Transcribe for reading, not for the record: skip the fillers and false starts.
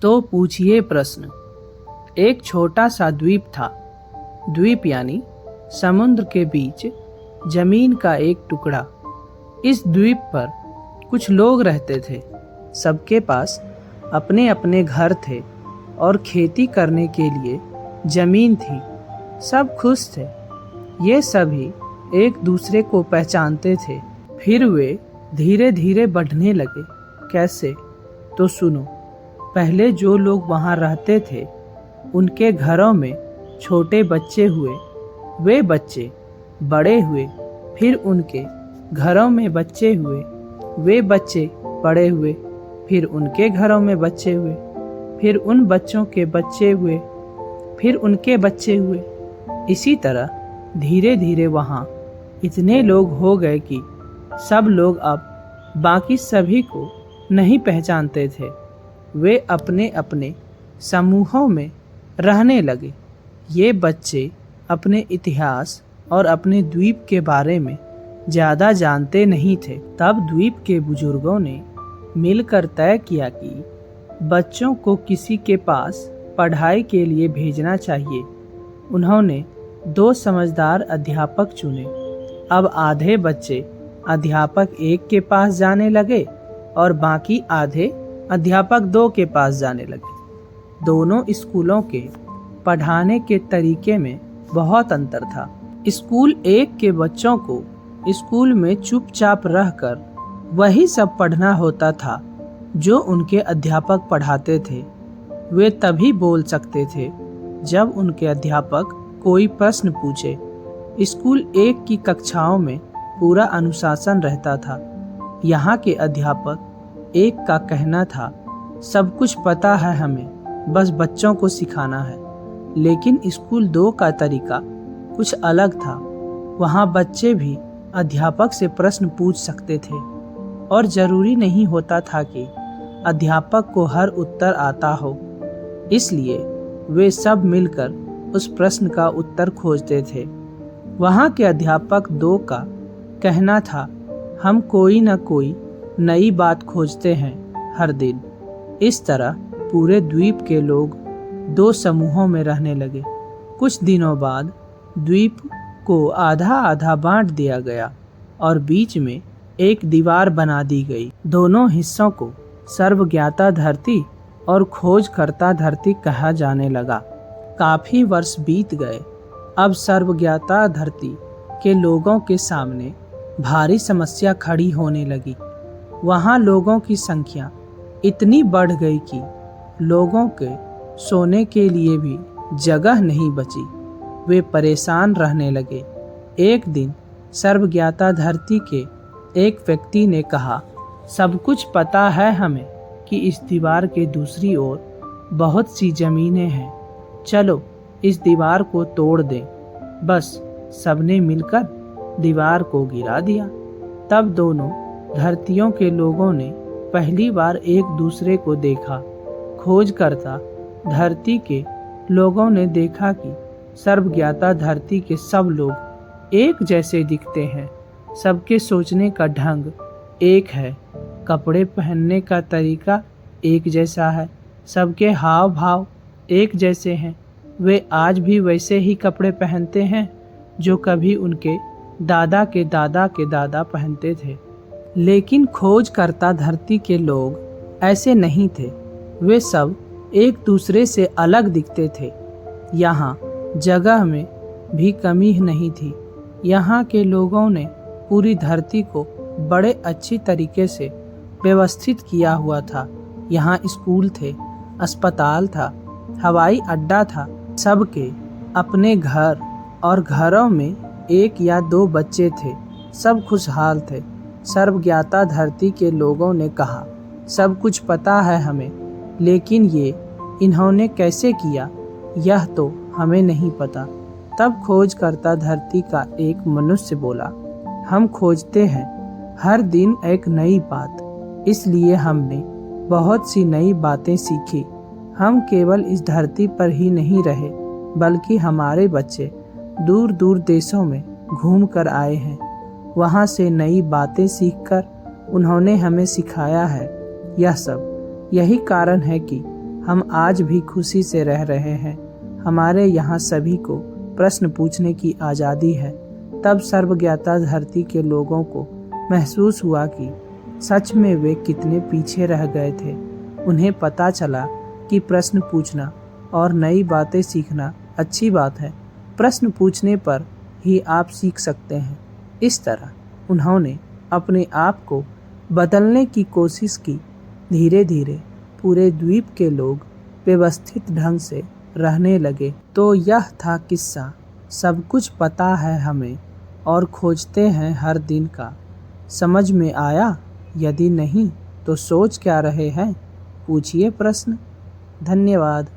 तो पूछिए प्रश्न। एक छोटा सा द्वीप था। द्वीप यानी समुद्र के बीच जमीन का एक टुकड़ा। इस द्वीप पर कुछ लोग रहते थे। सबके पास अपने अपने घर थे और खेती करने के लिए जमीन थी। सब खुश थे। ये सभी एक दूसरे को पहचानते थे। फिर वे धीरे धीरे बढ़ने लगे। कैसे? तो सुनो। पहले जो लोग वहाँ रहते थे उनके घरों में छोटे बच्चे हुए। वे बच्चे बड़े हुए। फिर उनके घरों में बच्चे हुए। वे बच्चे बड़े हुए। फिर उनके घरों में बच्चे हुए। फिर उन बच्चों के बच्चे हुए। फिर उनके बच्चे हुए। इसी तरह धीरे धीरे वहाँ इतने लोग हो गए कि सब लोग अब बाकी सभी को नहीं पहचानते थे। वे अपने अपने समूहों में रहने लगे। ये बच्चे अपने इतिहास और अपने द्वीप के बारे में ज़्यादा जानते नहीं थे। तब द्वीप के बुजुर्गों ने मिलकर तय किया कि बच्चों को किसी के पास पढ़ाई के लिए भेजना चाहिए। उन्होंने 2 समझदार अध्यापक चुने। अब आधे बच्चे अध्यापक 1 के पास जाने लगे और बाकी आधे अध्यापक 2 के पास जाने लगे। दोनों स्कूलों के पढ़ाने के तरीके में बहुत अंतर था। स्कूल 1 के बच्चों को स्कूल में चुपचाप रहकर वही सब पढ़ना होता था जो उनके अध्यापक पढ़ाते थे। वे तभी बोल सकते थे जब उनके अध्यापक कोई प्रश्न पूछे। स्कूल 1 की कक्षाओं में पूरा अनुशासन रहता था। यहाँ के अध्यापक 1 का कहना था, सब कुछ पता है हमें, बस बच्चों को सिखाना है। लेकिन स्कूल 2 का तरीका कुछ अलग था। वहाँ बच्चे भी अध्यापक से प्रश्न पूछ सकते थे और ज़रूरी नहीं होता था कि अध्यापक को हर उत्तर आता हो। इसलिए वे सब मिलकर उस प्रश्न का उत्तर खोजते थे। वहाँ के अध्यापक 2 का कहना था, हम कोई न कोई नई बात खोजते हैं हर दिन। इस तरह पूरे द्वीप के लोग 2 समूहों में रहने लगे। कुछ दिनों बाद द्वीप को आधा आधा बांट दिया गया और बीच में एक दीवार बना दी गई। दोनों हिस्सों को सर्वज्ञाता धरती और खोजकर्ता धरती कहा जाने लगा। काफी वर्ष बीत गए। अब सर्वज्ञाता धरती के लोगों के सामने भारी समस्या खड़ी होने लगी। वहाँ लोगों की संख्या इतनी बढ़ गई कि लोगों के सोने के लिए भी जगह नहीं बची। वे परेशान रहने लगे। एक दिन सर्वज्ञाता धरती के एक व्यक्ति ने कहा, सब कुछ पता है हमें कि इस दीवार के दूसरी ओर बहुत सी ज़मीनें हैं। चलो इस दीवार को तोड़ दें। बस सबने मिलकर दीवार को गिरा दिया। तब दोनों धरतियों के लोगों ने पहली बार एक दूसरे को देखा। खोजकर्ता धरती के लोगों ने देखा कि सर्वज्ञाता धरती के सब लोग एक जैसे दिखते हैं। सबके सोचने का ढंग एक है। कपड़े पहनने का तरीका एक जैसा है। सबके हाव भाव एक जैसे हैं। वे आज भी वैसे ही कपड़े पहनते हैं जो कभी उनके दादा के दादा के दादा पहनते थे। लेकिन खोजकर्ता धरती के लोग ऐसे नहीं थे। वे सब एक दूसरे से अलग दिखते थे। यहाँ जगह में भी कमी नहीं थी। यहाँ के लोगों ने पूरी धरती को बड़े अच्छी तरीके से व्यवस्थित किया हुआ था। यहाँ स्कूल थे, अस्पताल था, हवाई अड्डा था। सबके अपने घर और घरों में 1 या 2 बच्चे थे। सब खुशहाल थे। सर्वज्ञाता धरती के लोगों ने कहा, सब कुछ पता है हमें, लेकिन ये इन्होंने कैसे किया यह तो हमें नहीं पता। तब खोजकर्ता धरती का एक मनुष्य बोला, हम खोजते हैं हर दिन एक नई बात, इसलिए हमने बहुत सी नई बातें सीखी। हम केवल इस धरती पर ही नहीं रहे, बल्कि हमारे बच्चे दूर दूर देशों में घूम कर आए हैं। वहाँ से नई बातें सीखकर उन्होंने हमें सिखाया है। यह सब यही कारण है कि हम आज भी खुशी से रह रहे हैं। हमारे यहाँ सभी को प्रश्न पूछने की आज़ादी है। तब सर्वज्ञता धरती के लोगों को महसूस हुआ कि सच में वे कितने पीछे रह गए थे। उन्हें पता चला कि प्रश्न पूछना और नई बातें सीखना अच्छी बात है। प्रश्न पूछने पर ही आप सीख सकते हैं। इस तरह उन्होंने अपने आप को बदलने की कोशिश की। धीरे धीरे पूरे द्वीप के लोग व्यवस्थित ढंग से रहने लगे। तो यह था किस्सा। सब कुछ पता है हमें और खोजते हैं हर दिन का। समझ में आया? यदि नहीं तो सोच क्या रहे हैं? पूछिए प्रश्न। धन्यवाद।